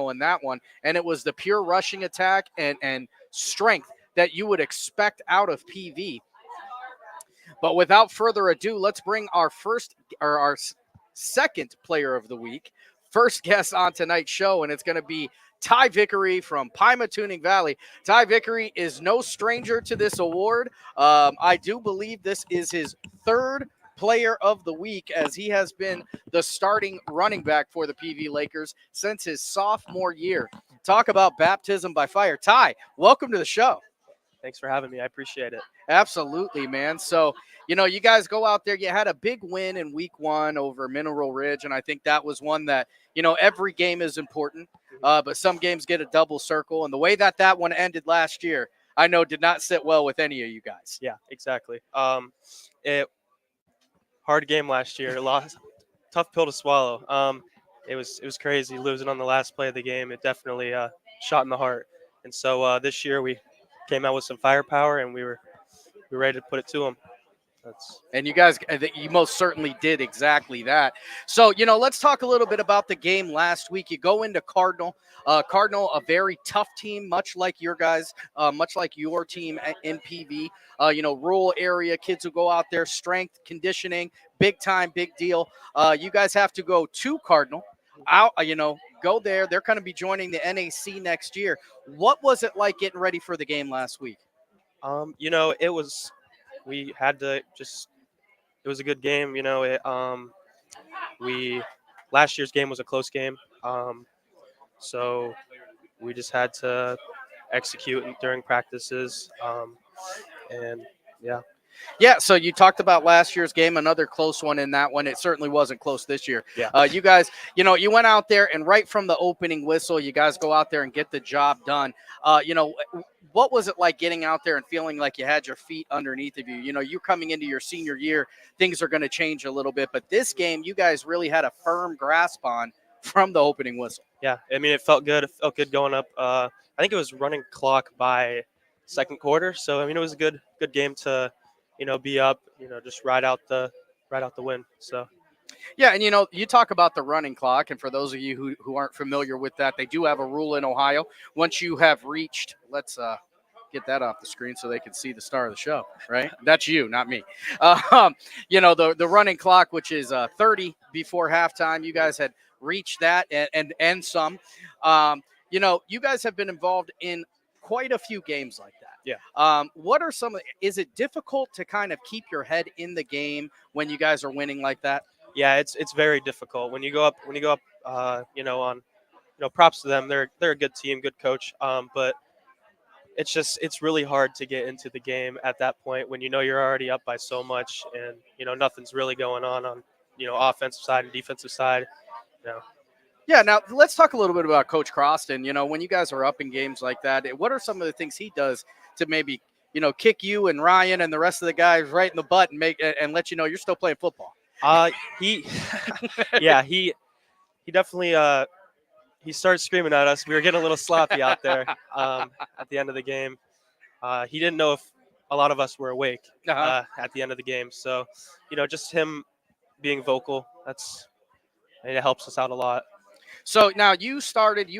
in that one. And it was the pure rushing attack and strength that you would expect out of PV. But without further ado, let's bring our second player of the week, first guest on tonight's show, and it's going to be Ty Vickery from Pymatuning Valley. Ty Vickery is no stranger to this award. I do believe this is his third player of the week, as he has been the starting running back for the PV Lakers since his sophomore year. Talk about baptism by fire. Ty, welcome to the show. Thanks for having me. I appreciate it. Absolutely, man. So, you guys go out there. You had a big win in week 1 over Mineral Ridge, and I think that was one that, every game is important, but some games get a double circle. And the way that one ended last year, I know did not sit well with any of you guys. Yeah, exactly. Hard game last year. Tough pill to swallow. It was crazy losing on the last play of the game. It definitely shot in the heart. And so this year we came out with some firepower, and we were ready to put it to them. And you guys, you most certainly did exactly that. So, let's talk a little bit about the game last week. You go into Cardinal. Cardinal, a very tough team, much like your guys, much like your team in PV. Rural area, kids who go out there, strength, conditioning, big time, big deal. You guys have to go to Cardinal. Go there. They're going to be joining the NAC next year. What was it like getting ready for the game last week? It was. We had to it was a good game. Last year's game was a close game. So we just had to execute during practices. And yeah. Yeah, so you talked about last year's game, another close one in that one. It certainly wasn't close this year. Yeah. You guys, you went out there, and right from the opening whistle, you guys go out there and get the job done. What was it like getting out there and feeling like you had your feet underneath of you? You're coming into your senior year, things are going to change a little bit. But this game, you guys really had a firm grasp on from the opening whistle. Yeah, it felt good. It felt good going up. I think it was running clock by second quarter. So, it was a good game to – be up, just ride out the win. So, yeah, and you talk about the running clock, and for those of you who aren't familiar with that, they do have a rule in Ohio. Once you have reached, let's get that off the screen so they can see the star of the show, right? That's you, not me. The running clock, which is 30 before halftime. You guys had reached that and some. You guys have been involved in quite a few games like that. Yeah. What are is it difficult to kind of keep your head in the game when you guys are winning like that? Yeah, it's very difficult when you go up, props to them. They're a good team, good coach. But it's really hard to get into the game at that point when you're already up by so much and, nothing's really going on, offensive side and defensive side, Yeah, now let's talk a little bit about Coach Croston. When you guys are up in games like that, what are some of the things he does to maybe, kick you and Ryan and the rest of the guys right in the butt and let you know you're still playing football? He definitely he started screaming at us. We were getting a little sloppy out there at the end of the game. He didn't know if a lot of us were awake at the end of the game. So, just him being vocal, it helps us out a lot. So now you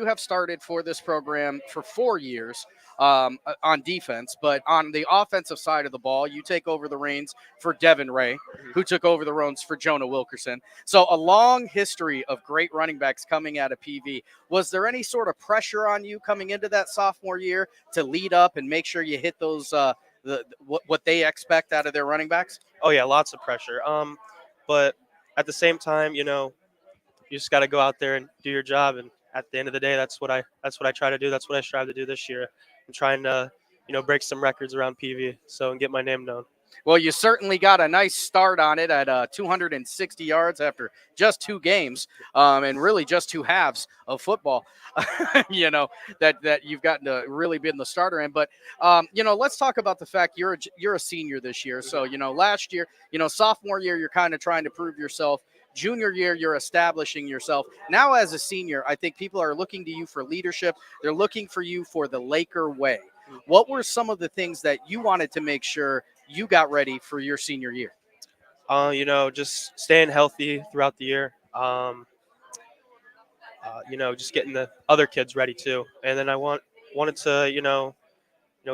have started for this program for 4 years on defense, but on the offensive side of the ball, you take over the reins for Devin Ray, who took over the reins for Jonah Wilkerson. So a long history of great running backs coming out of PV. Was there any sort of pressure on you coming into that sophomore year to lead up and make sure you hit those what they expect out of their running backs? Oh yeah, lots of pressure. But at the same time, you just got to go out there and do your job. And at the end of the day, that's what I try to do. That's what I strive to do this year. I'm trying to, break some records around PV and get my name known. Well, you certainly got a nice start on it at 260 yards after just 2 games, and really just 2 halves of football, that you've gotten to really be in the starter in. But, let's talk about the fact you're a senior this year. So, last year, sophomore year, you're kind of trying to prove yourself. Junior year, you're establishing yourself. Now, as a senior, I think people are looking to you for leadership. They're looking for you for the Laker way. What were some of the things that you wanted to make sure you got ready for your senior year? Just staying healthy throughout the year. just getting the other kids ready too. And then I wanted to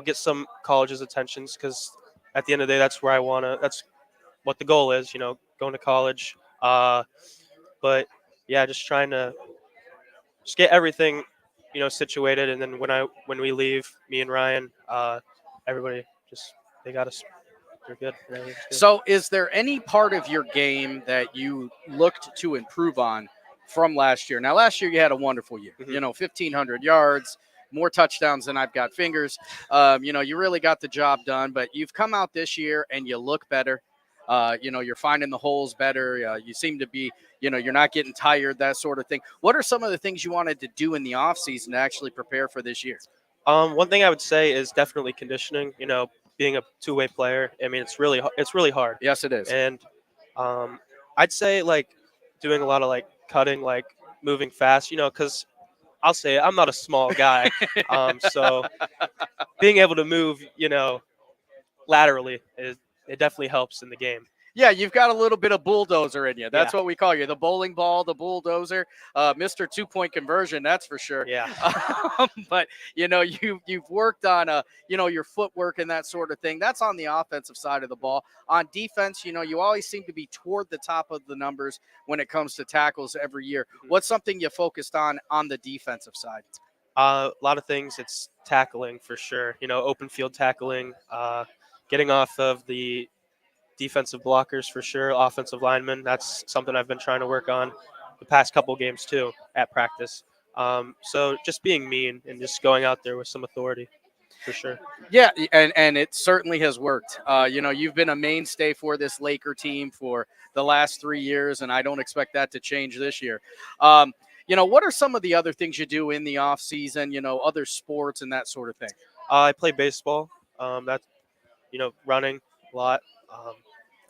get some college's attentions because at the end of the day, that's where I wanna. That's what the goal is. Going to college. But yeah, just trying to just get everything situated, and then when we leave, me and Ryan, everybody just they got us. They're good. Everything's good. So, is there any part of your game that you looked to improve on from last year? Now, last year you had a wonderful year. Mhm. 1,500 yards, more touchdowns than I've got fingers. You really got the job done. But you've come out this year and you look better. You're finding the holes better. You seem to be, you're not getting tired, that sort of thing. What are some of the things you wanted to do in the offseason to actually prepare for this year? One thing I would say is definitely conditioning. Being a two-way player. I mean, it's really hard. Yes, it is. And I'd say like doing a lot of like cutting, like moving fast. Because I'll say it, I'm not a small guy. So being able to move, laterally it definitely helps in the game. Yeah, you've got a little bit of bulldozer in you. That's Yeah. what we call you, the bowling ball, the bulldozer, Mr. 2-point conversion. That's for sure. Yeah. But you've worked on your footwork and that sort of thing. That's on the offensive side of the ball. On defense, you always seem to be toward the top of the numbers when it comes to tackles every year. Mhm. What's something you focused on the defensive side? A lot of things. It's tackling for sure. Open field tackling, getting off of the defensive blockers for sure. Offensive linemen. That's something I've been trying to work on the past couple games too at practice. So just being mean and just going out there with some authority for sure. Yeah, and it certainly has worked. You've been a mainstay for this Laker team for the last 3 years, and I don't expect that to change this year. What are some of the other things you do in the off season? Other sports and that sort of thing. I play baseball. That's running a lot. Um,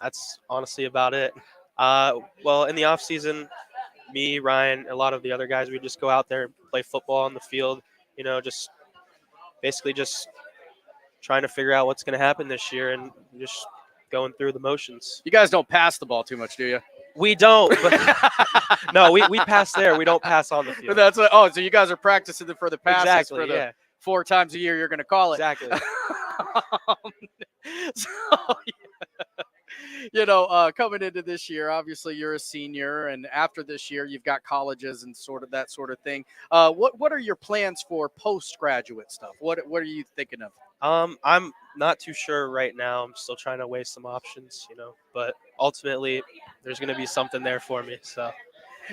that's honestly about it. Well, in the off season, me, Ryan, a lot of the other guys, we just go out there and play football on the field. Just basically just trying to figure out what's going to happen this year and just going through the motions. You guys don't pass the ball too much, do you? We don't. But no, we pass there. We don't pass on the field. So you guys are practicing for the passes Exactly. for the Yeah. 4 times a year you're going to call it. Exactly. So, coming into this year, obviously you're a senior, and after this year, you've got colleges and sort of that sort of thing. What are your plans for postgraduate stuff? What are you thinking of? I'm not too sure right now. I'm still trying to weigh some options, but ultimately there's going to be something there for me.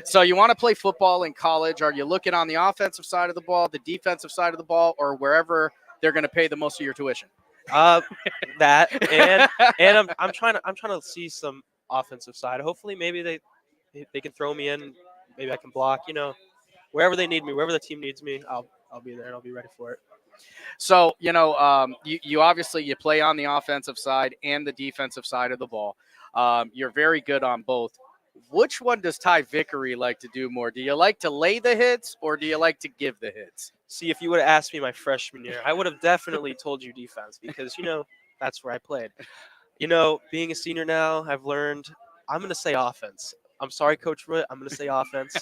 So you want to play football in college? Are you looking on the offensive side of the ball, the defensive side of the ball, or wherever they're going to pay the most of your tuition? That and I'm trying to see some offensive side. Hopefully, maybe they can throw me in. Maybe I can block. Wherever they need me, wherever the team needs me, I'll be there and I'll be ready for it. So you obviously you play on the offensive side and the defensive side of the ball. You're very good on both. Which one does Ty Vickery like to do more? Do you like to lay the hits or do you like to give the hits? See, if you would have asked me my freshman year, I would have definitely told you defense because, that's where I played. Being a senior now, I've learned I'm going to say offense. I'm sorry, Coach Root. I'm going to say offense.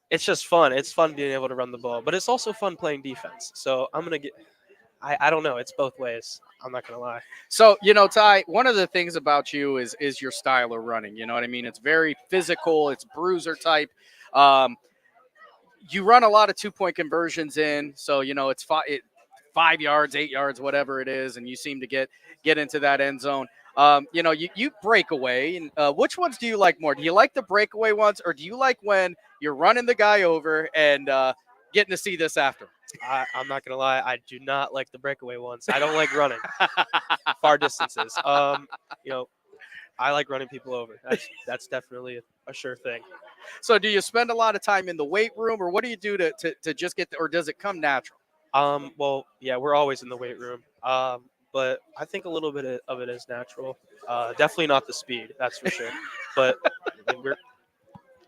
It's just fun. It's fun being able to run the ball, but it's also fun playing defense. So I'm going to get – I don't know. It's both ways. I'm not going to lie. So, Ty, one of the things about you is your style of running. You know what I mean? It's very physical. It's bruiser type. You run a lot of 2-point conversions in. So, it's 5 yards, 8 yards, whatever it is. And you seem to get into that end zone. You break away. And which ones do you like more? Do you like the breakaway ones or do you like when you're running the guy over and getting to see this after? I'm not gonna lie. I do not like the breakaway ones. I don't like running far distances. I like running people over. That's definitely a sure thing. So, do you spend a lot of time in the weight room, or what do you do to just get, or does it come natural? Well, yeah, we're always in the weight room. But I think a little bit of it is natural. Definitely not the speed, that's for sure. But I mean,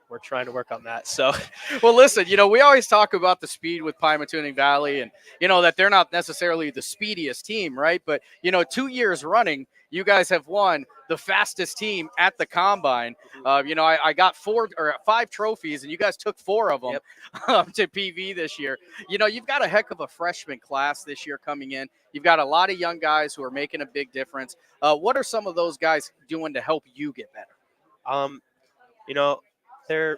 we're trying to work on that. So, well, listen, we always talk about the speed with Pymatuning Valley and, that they're not necessarily the speediest team, right? But, 2 years running, you guys have won the fastest team at the combine. I got 4 or 5 trophies, and you guys took 4 of them Yep. to PV this year. You've got a heck of a freshman class this year coming in. You've got a lot of young guys who are making a big difference. What are some of those guys doing to help you get better? Um, you know, they're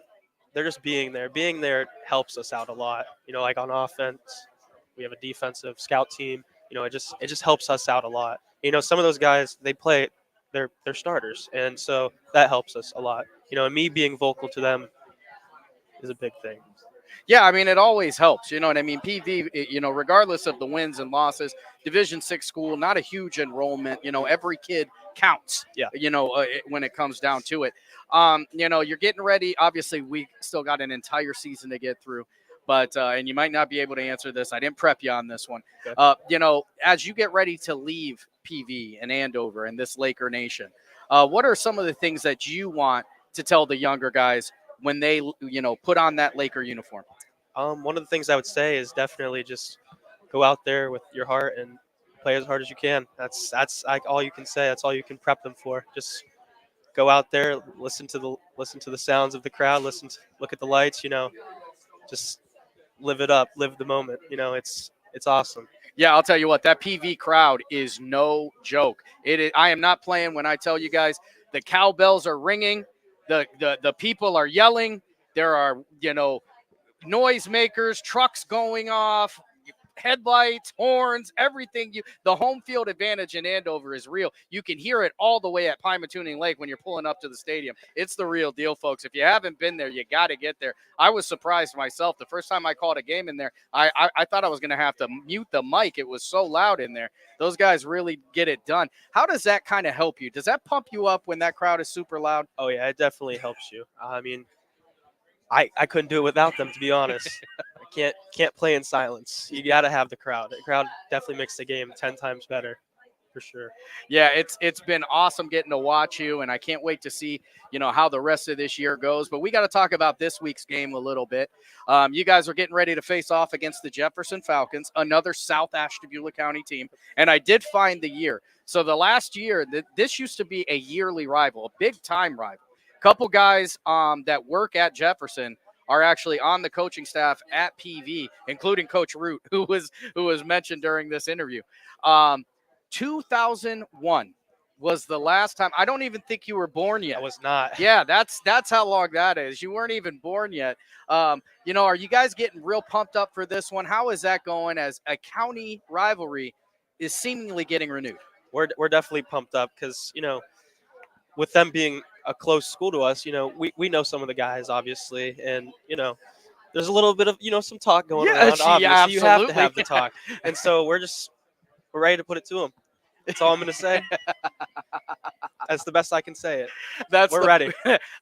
just being there. Being there helps us out a lot. Like on offense, we have a defensive scout team. It just helps us out a lot. Some of those guys they play, they're starters, and so that helps us a lot. And me being vocal to them is a big thing. Yeah, I mean, it always helps. You know what I mean? PV, regardless of the wins and losses, Division 6 school, not a huge enrollment. Every kid counts. Yeah. When it comes down to it. You're getting ready. Obviously, we still got an entire season to get through. But and you might not be able to answer this. I didn't prep you on this one. Okay. As you get ready to leave PV and Andover and this Laker Nation, what are some of the things that you want to tell the younger guys when they, put on that Laker uniform? One of the things I would say is definitely just go out there with your heart and play as hard as you can. That's like all you can say. That's all you can prep them for. Just go out there, listen to the sounds of the crowd, look at the lights. Just live it up, live the moment. It's awesome. Yeah, I'll tell you what, that PV crowd is no joke. I am not playing when I tell you guys the cowbells are ringing, the people are yelling, there are, noisemakers, trucks going off, headlights, horns, everything. The home field advantage in Andover is real. You can hear it all the way at Pymatuning Lake when you're pulling up to the stadium. It's the real deal, folks. If you haven't been there, you got to get there. I was surprised myself. The first time I called a game in there, I thought I was going to have to mute the mic. It was so loud in there. Those guys really get it done. How does that kind of help you? Does that pump you up when that crowd is super loud? Oh yeah, it definitely helps you. I mean, I couldn't do it without them, to be honest. I can't play in silence. You got to have the crowd. The crowd definitely makes the game 10 times better, for sure. Yeah, it's been awesome getting to watch you, and I can't wait to see how the rest of this year goes. But we got to talk about this week's game a little bit. You guys are getting ready to face off against the Jefferson Falcons, another South Ashtabula County team, and I did find the year. So the last year, this used to be a yearly rival, a big time rival. Couple guys that work at Jefferson are actually on the coaching staff at PV, including Coach Root, who was mentioned during this interview. 2001 was the last time. I don't even think you were born yet. I was not. Yeah, that's how long that is. You weren't even born yet. Are you guys getting real pumped up for this one? How is that going as a county rivalry is seemingly getting renewed? We're definitely pumped up because, with them being a close school to us, we know some of the guys, obviously, and, there's a little bit of, some talk going around. Obviously, yeah, you have to have the talk. And so we're ready to put it to them. That's all I'm going to say. That's the best I can say it. We're ready.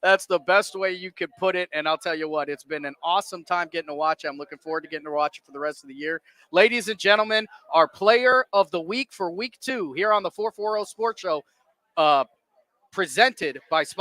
That's the best way you could put it. And I'll tell you what, it's been an awesome time getting to watch it. I'm looking forward to getting to watch it for the rest of the year. Ladies and gentlemen, our player of the week for week 2 here on the 440 Sports Show, presented by Sposito.